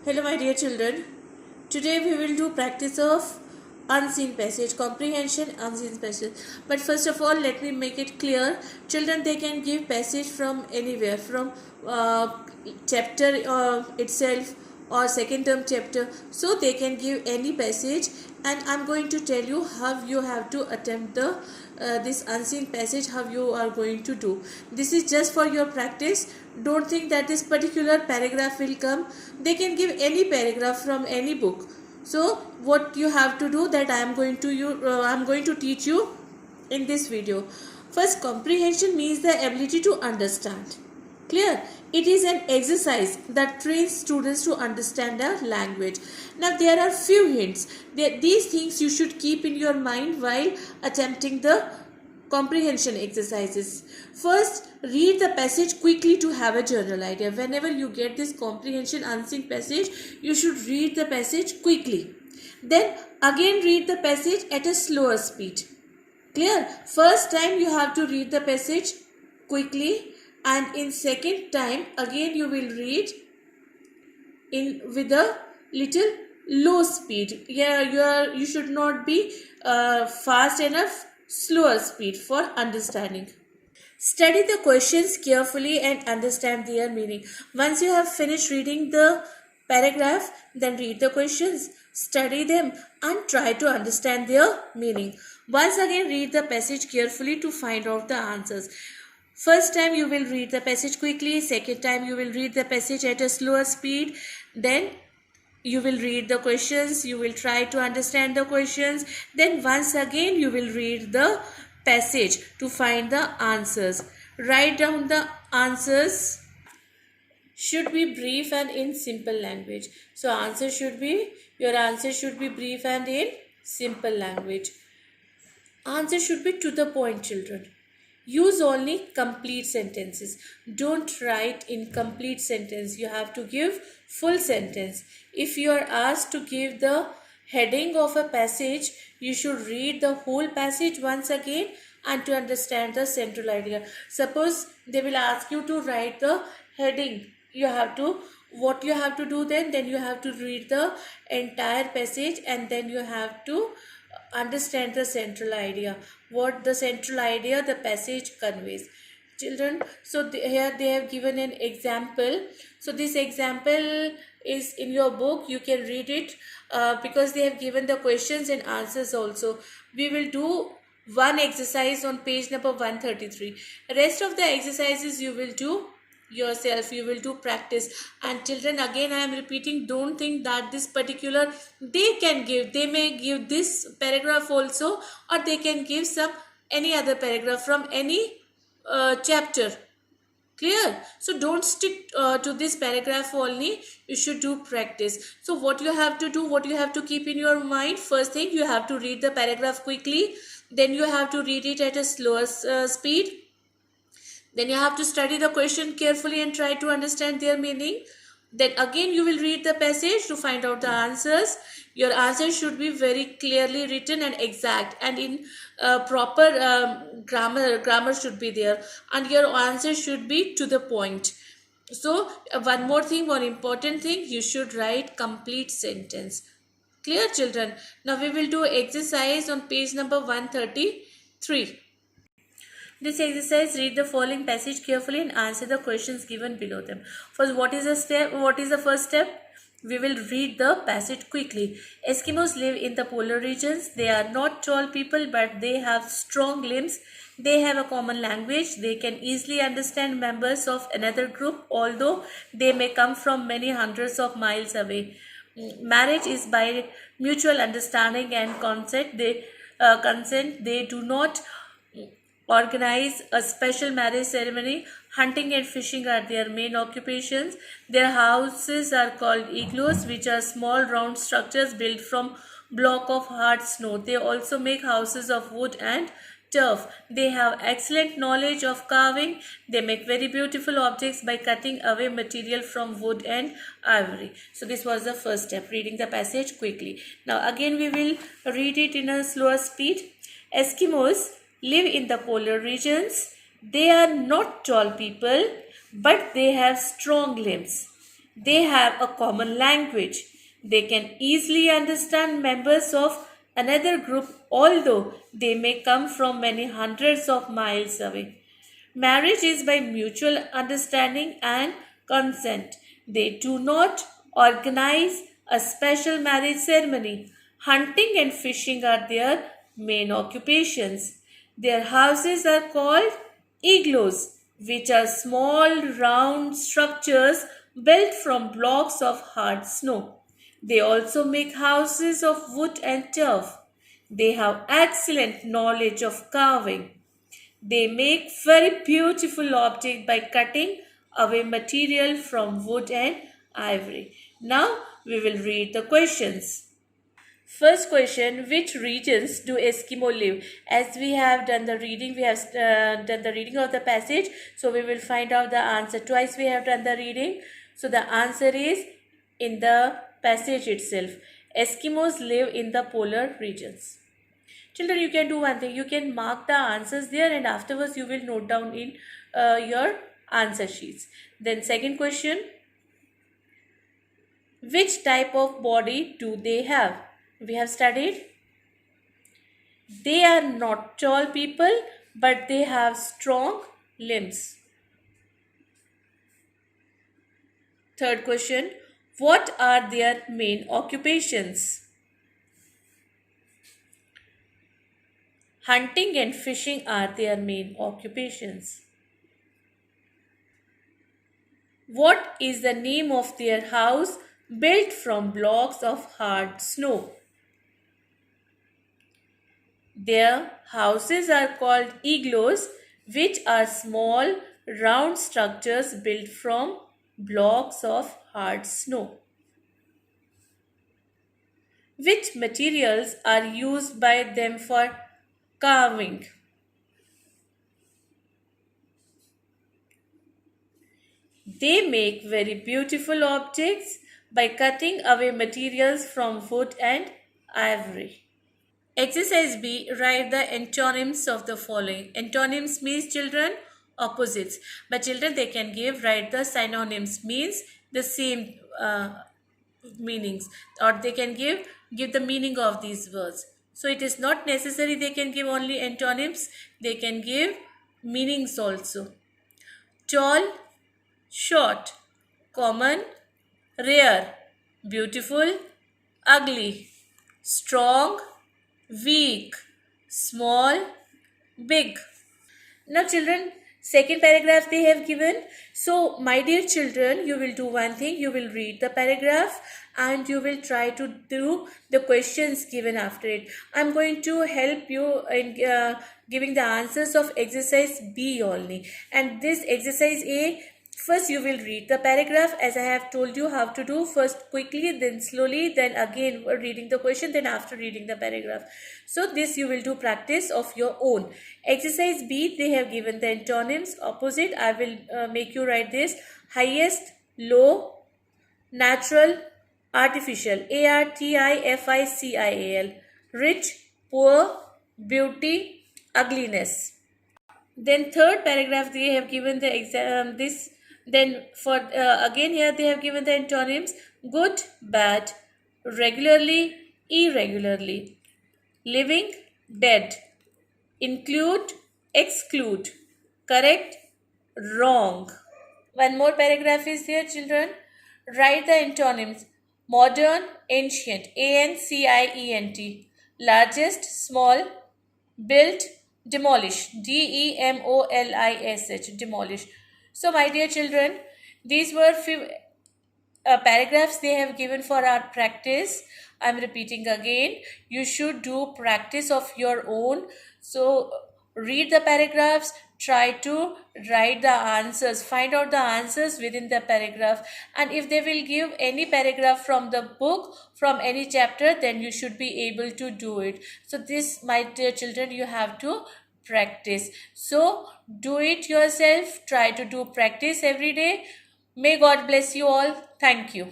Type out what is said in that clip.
Hello my dear children. Today we will do practice of unseen passage, comprehension unseen passage. But first of all, let me make it clear. Children, they can give passage from anywhere, from chapter itself or second term chapter. So they can give any passage, and I'm going to tell you how you have to attempt the this unseen passage, how you are going to do. This is just for your practice. Don't think that this particular paragraph will come. They can give any paragraph from any book. So what you have to do, that I am going to teach you in this video. First, comprehension means the ability to understand. Clear? It is an exercise that trains students to understand a language. Now there are few hints. These things you should keep in your mind while attempting the comprehension exercises. First, read the passage quickly to have a general idea. Whenever you get this comprehension unseen passage, you should read the passage quickly. Then again read the passage at a slower speed. Clear? First time you have to read the passage quickly, and in second time again you will read in with a little low speed. You should not be fast enough. Slower speed for understanding. Study the questions carefully and understand their meaning. Once you have finished reading the paragraph, then read the questions, study them, and try to understand their meaning. Once again, read the passage carefully to find out the answers. First time you will read the passage quickly, second time you will read the passage at a slower speed, then you will read the questions, you will try to understand the questions, then once again you will read the passage to find the answers. Write down the answers. Should be brief and in simple language. So your answer should be brief and in simple language. Answer should be to the point, children. Use only complete sentences. Don't write incomplete sentence. You have to give full sentence. If you are asked to give the heading of a passage, you should read the whole passage once again and to understand the central idea. Suppose they will ask you to write the heading. What you have to do then you have to read the entire passage, and then you have to understand the central idea, what the central idea the passage conveys. Children, so here they have given an example. So this example is in your book. You can read it because they have given the questions and answers also. We will do one exercise on page number 133. Rest of the exercises you will do yourself, you will do practice. And children, again I am repeating, don't think that this particular they may give this paragraph also, or they can give any other paragraph from any chapter. Clear? So don't stick to this paragraph only. You should do practice. So what you have to do, what you have to keep in your mind, first thing, you have to read the paragraph quickly, then you have to read it at a slower speed. Then you have to study the question carefully and try to understand their meaning. Then again you will read the passage to find out the answers. Your answers should be very clearly written and exact, and in proper grammar should be there, and your answer should be to the point. So one more thing, one important thing, you should write complete sentence. Clear, children? Now we will do exercise on page number 133. This exercise, read the following passage carefully and answer the questions given below them. First, what is the first step? We will read the passage quickly. Eskimos live in the polar regions. They are not tall people, but they have strong limbs. They have a common language. They can easily understand members of another group, although they may come from many hundreds of miles away. Marriage is by mutual understanding and consent. They do not organize a special marriage ceremony. Hunting and fishing are their main occupations. Their houses are called igloos, which are small round structures built from block of hard snow. They also make houses of wood and turf. They have excellent knowledge of carving. They make very beautiful objects by cutting away material from wood and ivory. So this was the first step, reading the passage quickly. Now again we will read it in a slower speed. Eskimos live in the polar regions. They are not tall people, but they have strong limbs. They have a common language. They can easily understand members of another group, although they may come from many hundreds of miles away. Marriage is by mutual understanding and consent. They do not organize a special marriage ceremony. Hunting and fishing are their main occupations. Their houses are called igloos, which are small round structures built from blocks of hard snow. They also make houses of wood and turf. They have excellent knowledge of carving. They make very beautiful objects by cutting away material from wood and ivory. Now we will read the questions. First question, which regions do Eskimo live? As we have done the reading, we have done the reading of the passage. So we will find out the answer. Twice we have done the reading. So the answer is in the passage itself. Eskimos live in the polar regions. Children, you can do one thing. You can mark the answers there and afterwards you will note down in your answer sheets. Then second question, which type of body do they have? We have studied. They are not tall people, but they have strong limbs. Third question, what are their main occupations? Hunting and fishing are their main occupations. What is the name of their house built from blocks of hard snow? Their houses are called igloos, which are small round structures built from blocks of hard snow. Which materials are used by them for carving? They make very beautiful objects by cutting away materials from wood and ivory. Exercise B, write the antonyms of the following. Antonyms means, children, opposites. But children, they can write the synonyms, means the same meanings, or they can give the meaning of these words. So it is not necessary they can give only antonyms, they can give meanings also. Tall, short, common, rare, beautiful, ugly, strong, weak, small, big. Now children, second paragraph they have given. So my dear children, you will do one thing, you will read the paragraph and you will try to do the questions given after it. I am going to help you in giving the answers of exercise B only. And this exercise A, first you will read the paragraph as I have told you how to do, first quickly, then slowly, then again reading the question, then after reading the paragraph. So this you will do practice of your own. Exercise B, they have given the antonyms, opposite. I will make you write this: highest, low, natural, artificial, artificial, rich, poor, beauty, ugliness. Then third paragraph they have given the this. Then for again here they have given the antonyms: good, bad, regularly, irregularly, living, dead, include, exclude, correct, wrong. One more paragraph is there, children. Write the antonyms: modern, ancient, ancient, largest, small, built, demolish, demolish, demolish. So my dear children, these were paragraphs they have given for our practice. I am repeating again, you should do practice of your own. So read the paragraphs, try to write the answers, find out the answers within the paragraph, and if they will give any paragraph from the book, from any chapter, then you should be able to do it. So this, my dear children, you have to practice. So do it yourself, try to do practice every day. May God bless you all. Thank you.